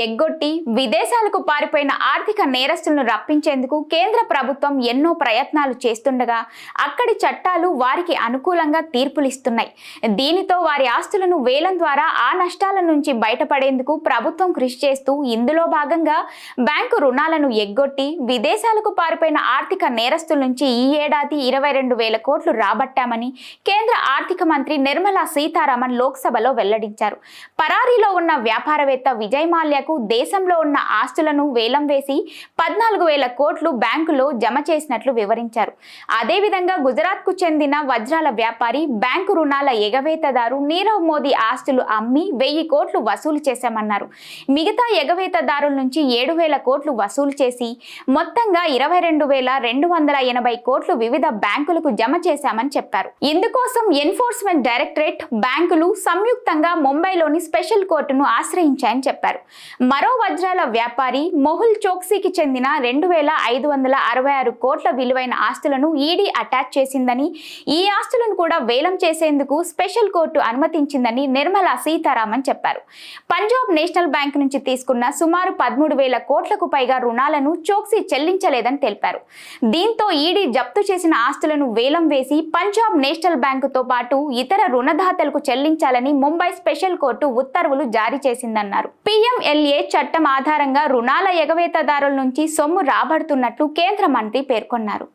ఎగ్గొట్టి విదేశాలకు పారిపోయిన ఆర్థిక నేరస్తులను రప్పించేందుకు కేంద్ర ప్రభుత్వం ఎన్నో ప్రయత్నాలు చేస్తుండగా అక్కడి చట్టాలు వారికి అనుకూలంగా తీర్పులిస్తున్నాయి. దీనితో వారి ఆస్తులను వేలం ద్వారా ఆ నష్టాల నుంచి బయటపడేందుకు ప్రభుత్వం కృషి చేస్తూ ఇందులో భాగంగా బ్యాంకు రుణాలను ఎగ్గొట్టి విదేశాలకు పారిపోయిన ఆర్థిక నేరస్తుల నుంచి ఈ ఏడాది 22,000 కోట్లు రాబట్టామని కేంద్ర ఆర్థిక మంత్రి నిర్మలా సీతారామన్ లోక్సభలో వెల్లడించారు. పరారీలో ఉన్న వ్యాపారవేత్త విజయ్ మాల్యాకు దేశంలో ఉన్న ఆస్తులను వేలం వేసి 14,000 కోట్లు బ్యాంకులో జమ చేసినట్లు వివరించారు. అదేవిధంగా గుజరాత్కు చెందిన వజ్రాల వ్యాపారి బ్యాంకు రుణాల ఎగవేతదారు నీరవ్ మోదీ ఆస్తులు అమ్మి 1,000 కోట్లు వసూలు చేశామన్నారు. మిగతా ఎగవేతదారుల నుంచి 7,000 కోట్లు వసూలు చేసి మొత్తంగా 22,280 కోట్లు వివిధ బ్యాంకులకు జమ చేశామని చెప్పారు. ఇందుకోసం ఎన్ఫోర్స్మెంట్ డైరెక్టరేట్, బ్యాంకులు సంయుక్తంగా ముంబైలోని స్పెషల్ కోర్టును ఆశ్రయించాయని చెప్పారు. మరో వజ్రాల వ్యాపారి మొహుల్ చోక్సీకి చెందిన 2,566 కోట్ల విలువైన ఆస్తులను ఈడీ అటాచ్ చేసిందని, ఈ ఆస్తులను కూడా వేలం చేసేందుకు స్పెషల్ కోర్టు అనుమతించిందని నిర్మలా సీతారామన్ చెప్పారు. పంజాబ్ నేషనల్ బ్యాంక్ నుంచి తీసుకున్న సుమారు 13,000 కోట్లకు పైగా రుణాలను చోక్సీ చెల్లించలేదని తెలిపారు. దీంతో ఈడీ జప్తు చేసిన ఆస్తులను వేలం వేసి పంజాబ్ నేషనల్ బ్యాంకుతో పాటు ఇతర రుణదాతలకు చెల్లించాలని ముంబై స్పెషల్ కోర్టు ఉత్తర్వులు జారీ చేసిందన్నారు. PMLA చట్టం ఆధారంగా రుణాల ఎగవేతదారుల నుంచి సొమ్ము రాబడుతున్నట్లు కేంద్ర మంత్రి పేర్కొన్నారు.